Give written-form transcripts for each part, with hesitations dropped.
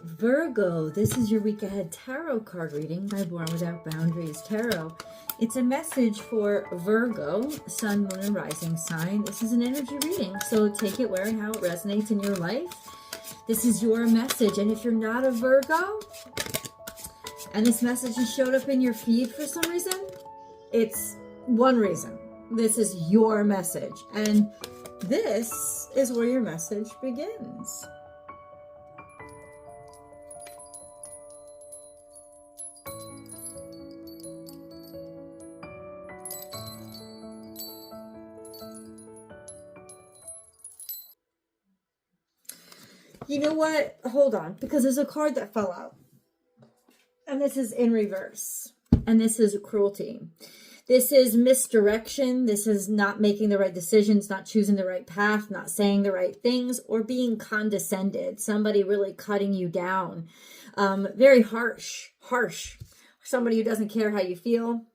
Virgo, this is your week ahead tarot card reading by Born Without Boundaries Tarot. It's a message for Virgo, sun, moon, and rising sign. This is an energy reading, so take it where and how it resonates in your life. This is your message, and if you're not a Virgo, and this message has showed up in your feed for some reason, it's one reason. This is your message, and this is where your message begins. You know what? Hold on, because there's a card that fell out. And this is in reverse. And this is cruelty. This is misdirection. This is not making the right decisions, not choosing the right path, not saying the right things, or being condescended. Somebody really cutting you down. Very harsh. Somebody who doesn't care how you feel.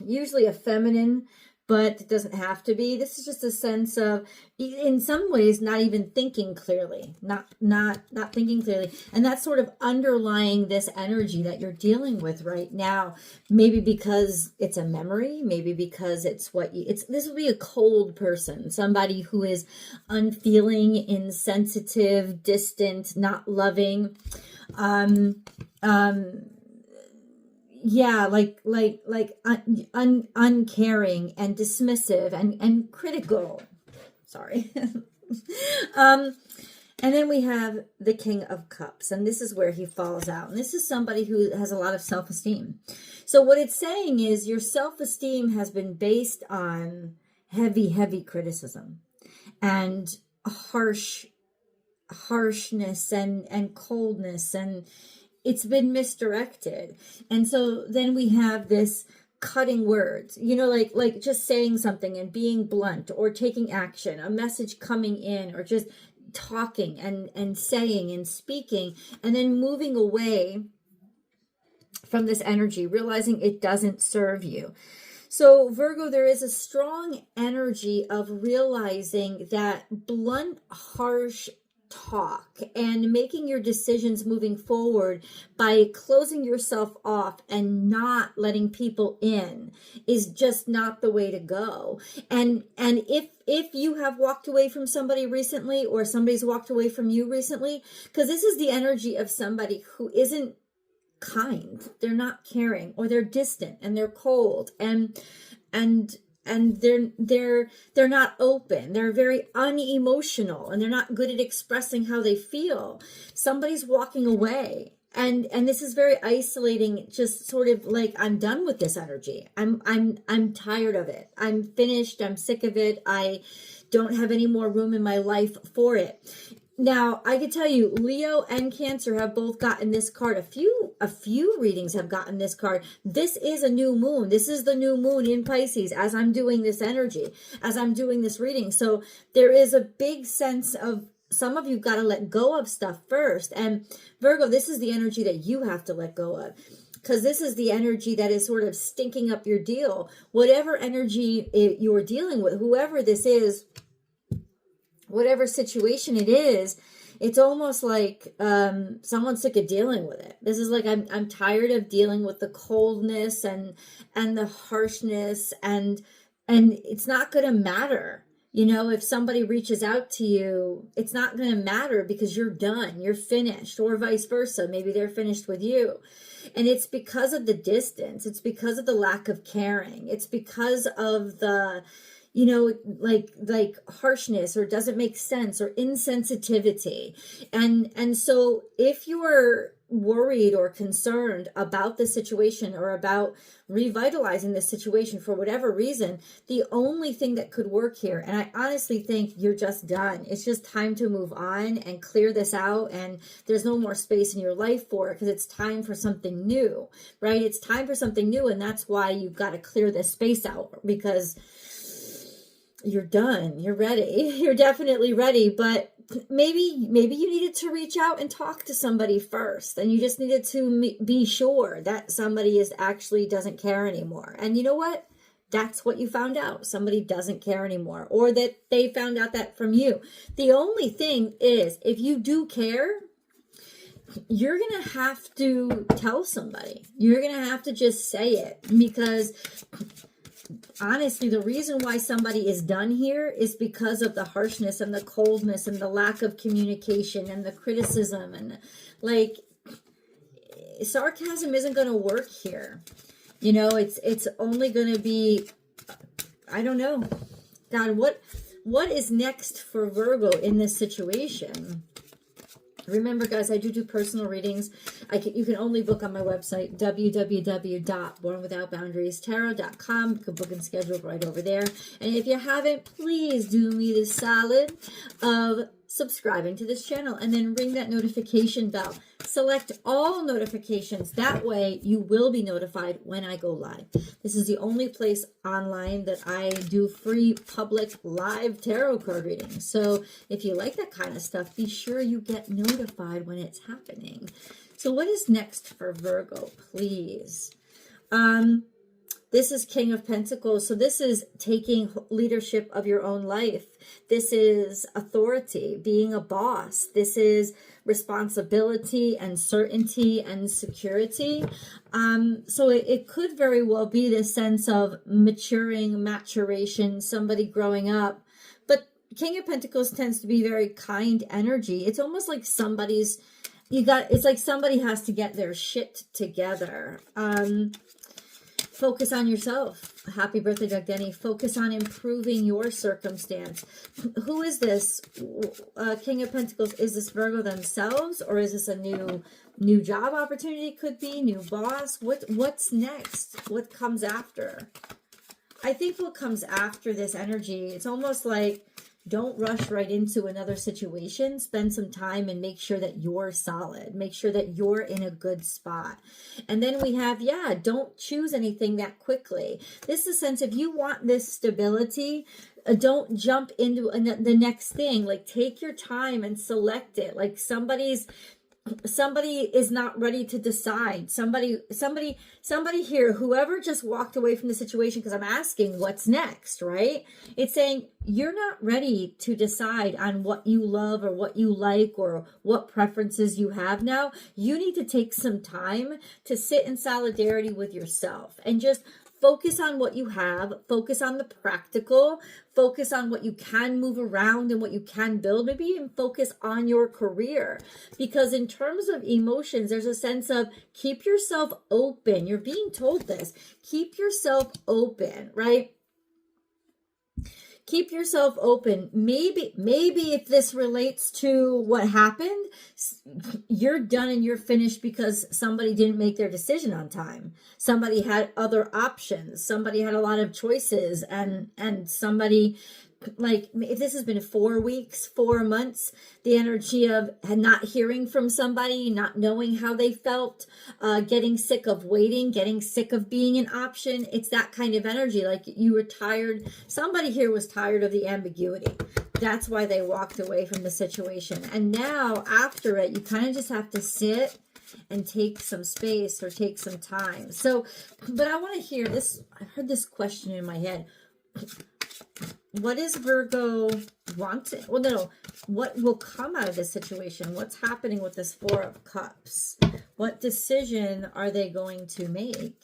Usually a feminine, but it doesn't have to be. This is just a sense of, in some ways, not even thinking clearly, not thinking clearly. And that's sort of underlying this energy that you're dealing with right now. Maybe because it's a memory, maybe because it's this would be a cold person, somebody who is unfeeling, insensitive, distant, not loving. Yeah, uncaring and dismissive and critical. Sorry. And then we have the King of Cups, and this is where he falls out. And this is somebody who has a lot of self-esteem. So what it's saying is your self-esteem has been based on heavy criticism and harshness and coldness, and it's been misdirected. And so then we have this cutting words, like just saying something and being blunt, or taking action, a message coming in, or just talking and saying and speaking, and then moving away from this energy, realizing it doesn't serve you. So Virgo, there is a strong energy of realizing that blunt, harsh talk and making your decisions moving forward by closing yourself off and not letting people in is just not the way to go. And if you have walked away from somebody recently, or somebody's walked away from you recently, because this is the energy of somebody who isn't kind, they're not caring, or they're distant and they're cold and they're not open. They're very unemotional, and they're not good at expressing how they feel. Somebody's walking away, and this is very isolating. Just sort of like, I'm done with this energy. I'm tired of it. I'm finished. I'm sick of it. I don't have any more room in my life for it. Now, I can tell you, Leo and Cancer have both gotten this card. A few readings have gotten this card. This is a new moon. This is the new moon in Pisces as I'm doing this energy, as I'm doing this reading. So there is a big sense of, some of you've got to let go of stuff first. And Virgo, this is the energy that you have to let go of, because this is the energy that is sort of stinking up your deal. Whatever energy you're dealing with, whoever this is, whatever situation it is, it's almost like someone's sick of dealing with it. This is like, I'm tired of dealing with the coldness and the harshness, and it's not going to matter. If somebody reaches out to you, it's not going to matter because you're done, you're finished, or vice versa. Maybe they're finished with you. And it's because of the distance. It's because of the lack of caring. It's because of the, like harshness, or doesn't make sense, or insensitivity. And so if you're worried or concerned about the situation, or about revitalizing the situation for whatever reason, the only thing that could work here, and I honestly think you're just done. It's just time to move on and clear this out, and there's no more space in your life for it, because it's time for something new, right? It's time for something new, and that's why you've got to clear this space out, because you're done. You're ready. You're definitely ready. But maybe you needed to reach out and talk to somebody first, and you just needed to be sure that somebody actually doesn't care anymore. And you know what? That's what you found out. Somebody doesn't care anymore, or that they found out that from you. The only thing is, if you do care, you're going to have to tell somebody. You're going to have to just say it, because honestly, the reason why somebody is done here is because of the harshness and the coldness and the lack of communication and the criticism, and like, sarcasm isn't going to work here. You know, it's only going to be, I don't know. God, what is next for Virgo in this situation? Remember, guys, I do personal readings. You can only book on my website, www.bornwithoutboundariestarot.com. You can book and schedule right over there. And if you haven't, please do me the solid of subscribing to this channel, and then ring that notification bell. Select all notifications. That way you will be notified when I go live. This is the only place online that I do free public live tarot card readings. So if you like that kind of stuff, be sure you get notified when it's happening. So what is next for Virgo, please? This is King of Pentacles. So this is taking leadership of your own life. This is authority, being a boss. This is responsibility and certainty and security. So it could very well be this sense of maturation, somebody growing up. But King of Pentacles tends to be very kind energy. It's almost like it's like somebody has to get their shit together. Focus on yourself. Happy birthday, Doug Denny. Focus on improving your circumstance. Who is this? King of Pentacles. Is this Virgo themselves, or is this a new job opportunity? Could be new boss. What's next? What comes after? I think what comes after this energy, it's almost like, don't rush right into another situation. Spend some time and make sure that you're solid. Make sure that you're in a good spot. And then we have, don't choose anything that quickly. This is a sense, if you want this stability, don't jump into the next thing. Like, take your time and select it. Like, somebody is not ready to decide. Somebody here, whoever just walked away from the situation, because I'm asking what's next, right? It's saying you're not ready to decide on what you love or what you like or what preferences you have now. You need to take some time to sit in solidarity with yourself and just focus on what you have, focus on the practical, focus on what you can move around and what you can build, maybe even focus on your career. Because in terms of emotions, there's a sense of keep yourself open. You're being told this. Keep yourself open, right? Keep yourself open. Maybe if this relates to what happened, you're done and you're finished because somebody didn't make their decision on time. Somebody had other options. Somebody had a lot of choices, and somebody, like, if this has been 4 weeks, 4 months, the energy of not hearing from somebody, not knowing how they felt, getting sick of waiting, getting sick of being an option. It's that kind of energy. Like, you were tired. Somebody here was tired of the ambiguity. That's why they walked away from the situation. And now after it, you kind of just have to sit and take some space or take some time. So, but I want to hear this. I heard this question in my head. What is Virgo wanting? Well, no. What will come out of this situation? What's happening with this Four of Cups? What decision are they going to make?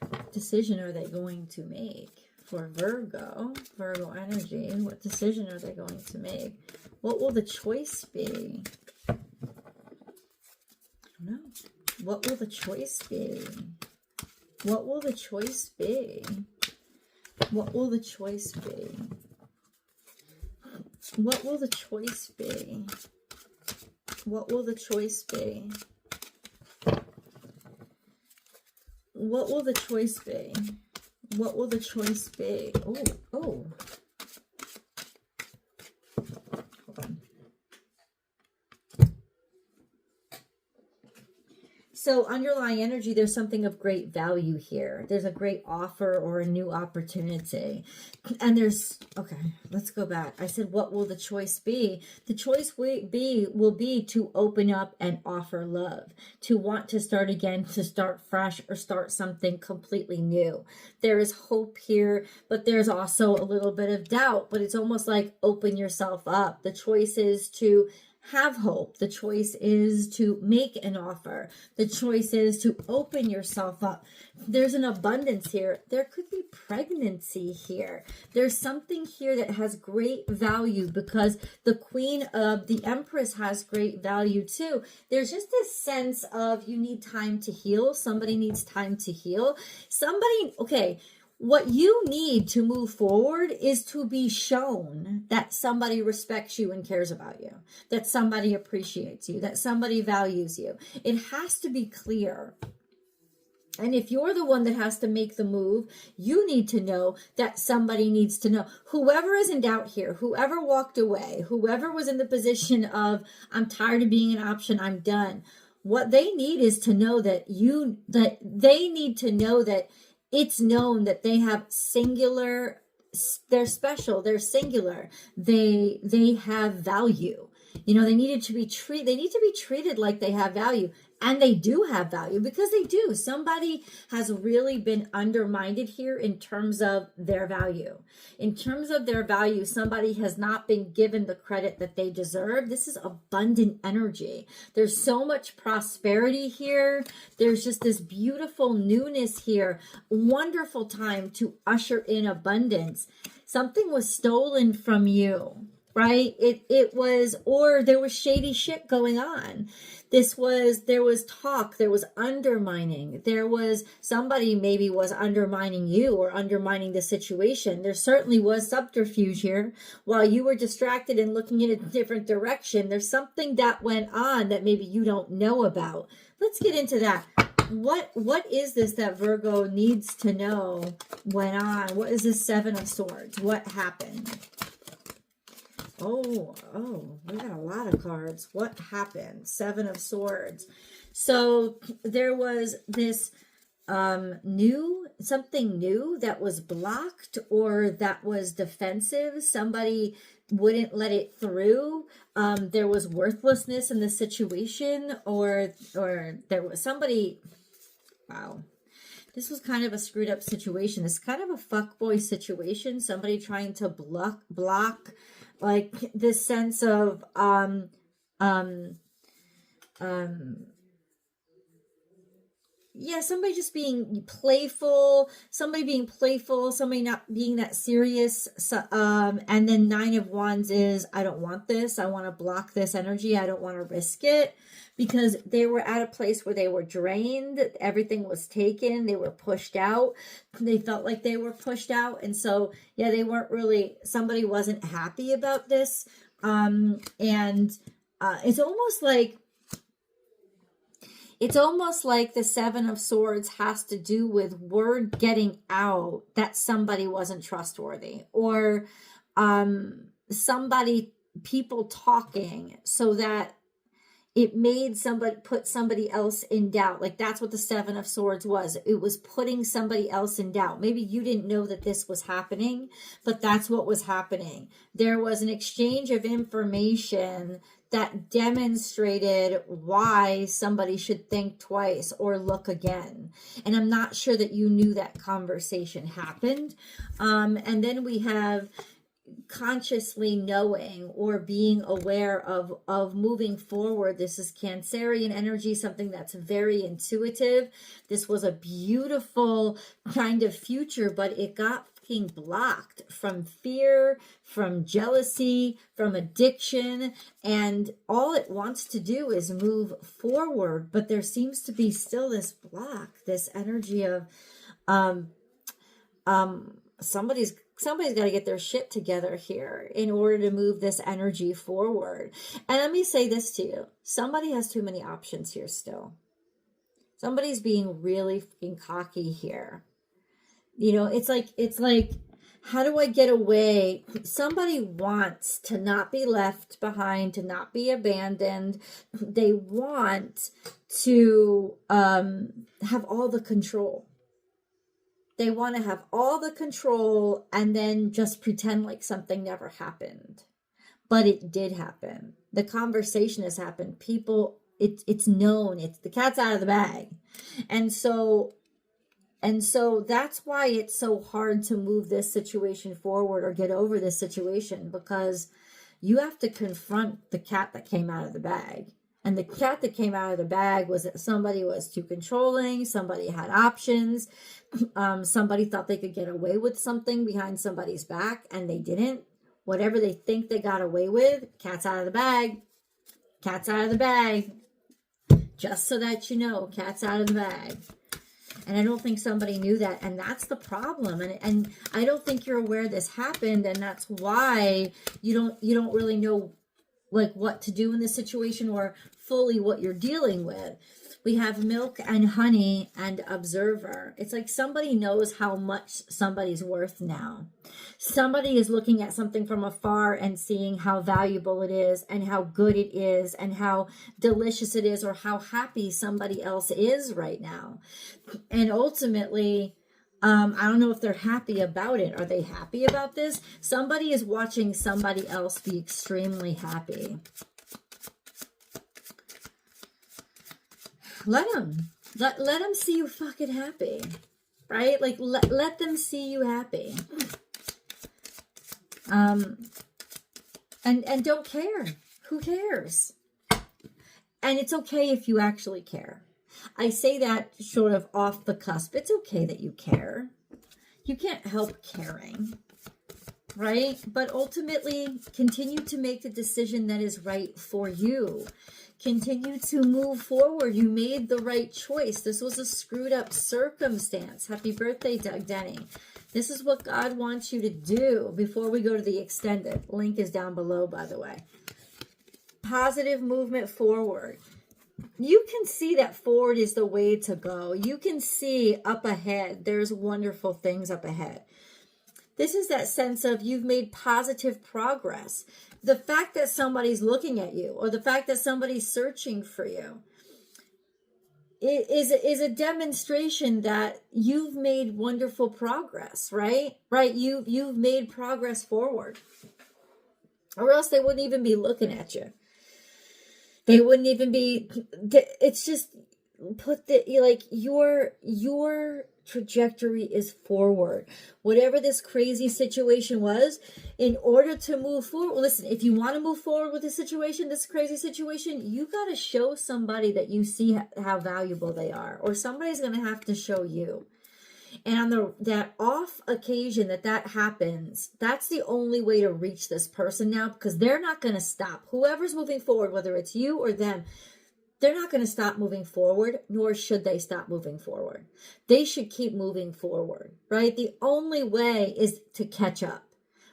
What decision are they going to make for Virgo? Virgo energy. What decision are they going to make? What will the choice be? I don't know. What will the choice be? What will the choice be? What will the choice be? What will the choice be? What will the choice be? What will the choice be? What will the choice be? Oh. Hold on. So underlying energy, there's something of great value here. There's a great offer or a new opportunity. And there's, okay, let's go back. I said, what will the choice be? The choice will be to open up and offer love, to want to start again, to start fresh or start something completely new. There is hope here, but there's also a little bit of doubt, but it's almost like open yourself up. The choice is to have hope. The choice is to make an offer. The choice is to open yourself up. There's an abundance here. There could be pregnancy here. There's something here that has great value because the Queen of the Empress has great value too. There's just this sense of you need time to heal. Somebody needs time to heal. Okay, what you need to move forward is to be shown that somebody respects you and cares about you, that somebody appreciates you, that somebody values you. It has to be clear. And if you're the one that has to make the move, you need to know that somebody needs to know. Whoever is in doubt here, whoever walked away, whoever was in the position of, I'm tired of being an option, I'm done. What they need is to know that they need to know that it's known that they have singular, they're special, they're singular, they have value. You know, they need to be treated like they have value. And they do have value because they do. Somebody has really been undermined here in terms of their value. In terms of their value, somebody has not been given the credit that they deserve. This is abundant energy. There's so much prosperity here. There's just this beautiful newness here. Wonderful time to usher in abundance. Something was stolen from you, right? It was, or there was shady shit going on. There was talk, there was undermining, there was somebody maybe was undermining you or undermining the situation. There certainly was subterfuge here. While you were distracted and looking in a different direction, there's something that went on that maybe you don't know about. Let's get into that. What is this that Virgo needs to know went on? What is this Seven of Swords? What happened? Oh, we got a lot of cards. What happened? Seven of Swords. So there was this something new that was blocked or that was defensive. Somebody wouldn't let it through. There was worthlessness in the situation, or there was somebody. Wow. This was kind of a screwed up situation. This kind of a fuckboy situation. Somebody trying to block like this sense of yeah, somebody just being playful, somebody not being that serious. So, and then Nine of Wands is, I don't want this. I want to block this energy. I don't want to risk it, because they were at a place where they were drained. Everything was taken. They were pushed out. They felt like they were pushed out. And so, yeah, they weren't really, somebody wasn't happy about this. It's almost like the Seven of Swords has to do with word getting out that somebody wasn't trustworthy, or people talking so that it made put somebody else in doubt. Like that's what the Seven of Swords was. It was putting somebody else in doubt. Maybe you didn't know that this was happening, but that's what was happening. There was an exchange of information that demonstrated why somebody should think twice or look again. And I'm not sure that you knew that conversation happened. And then we have consciously knowing or being aware of moving forward. This is Cancerian energy, something that's very intuitive. This was a beautiful kind of future, but it got fucking blocked from fear, from jealousy, from addiction, and all it wants to do is move forward. But there seems to be still this block, this energy of somebody's got to get their shit together here in order to move this energy forward. And let me say this to you. Somebody has too many options here still. Somebody's being really fucking cocky here. You know, it's like, how do I get away? Somebody wants to not be left behind, to not be abandoned. They want to have all the control. They want to have all the control and then just pretend like something never happened. But it did happen. The conversation has happened. People, it's known. It's the cat's out of the bag. And so that's why it's so hard to move this situation forward or get over this situation, because You have to confront the cat that came out of the bag. And the cat that came out of the bag was that somebody was too controlling, somebody had options, somebody thought they could get away with something behind somebody's back, and they didn't. Whatever they think they got away with, cat's out of the bag. Cat's out of the bag. Just so that you know, cat's out of the bag. And I don't think somebody knew that, and that's the problem. And I don't think you're aware this happened, and that's why you don't really know like what to do in this situation or fully what you're dealing with. We have milk and honey and observer. It's like somebody knows how much somebody's worth now. Somebody is looking at something from afar and seeing how valuable it is and how good it is and how delicious it is or how happy somebody else is right now. And ultimately, I don't know if they're happy about it. Are they happy about this? Somebody is watching somebody else be extremely happy. Let them see you fucking happy, right? Like let them see you happy. And don't care. Who cares? And it's okay if you actually care. I say that sort of off the cusp. It's okay that you care. You can't help caring, right? But ultimately, continue to make the decision that is right for you. Continue to move forward. You made the right choice. This was a screwed up circumstance. Happy birthday, Doug Denny. This is what God wants you to do before we go to the extended. Link is down below, by the way. Positive movement forward. You can see that forward is the way to go. You can see up ahead. There's wonderful things up ahead. This is that sense of you've made positive progress. The fact that somebody's looking at you or the fact that somebody's searching for you is a demonstration that you've made wonderful progress, right? Right? You've made progress forward. Or else they wouldn't even be looking at you. They wouldn't even be, it's just put the, like your trajectory is forward. Whatever this crazy situation was, in order to move forward, listen, if you want to move forward with this situation, this crazy situation, you got to show somebody that you see how valuable they are, or somebody's going to have to show you. And on that off occasion that happens, that's the only way to reach this person now, because they're not going to stop. Whoever's moving forward, whether it's you or them, they're not going to stop moving forward, nor should they stop moving forward. They should keep moving forward, right? The only way is to catch up,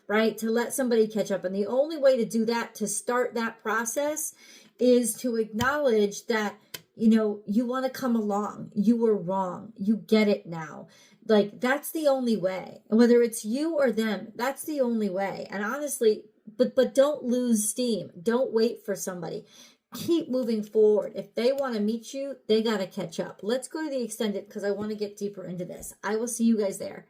right? To let somebody catch up. And the only way to do that, to start that process, is to acknowledge that, you want to come along. You were wrong. You get it now. Like, that's the only way. And whether it's you or them, that's the only way. And honestly, but don't lose steam. Don't wait for somebody. Keep moving forward. If they want to meet you, they got to catch up. Let's go to the extended because I want to get deeper into this. I will see you guys there.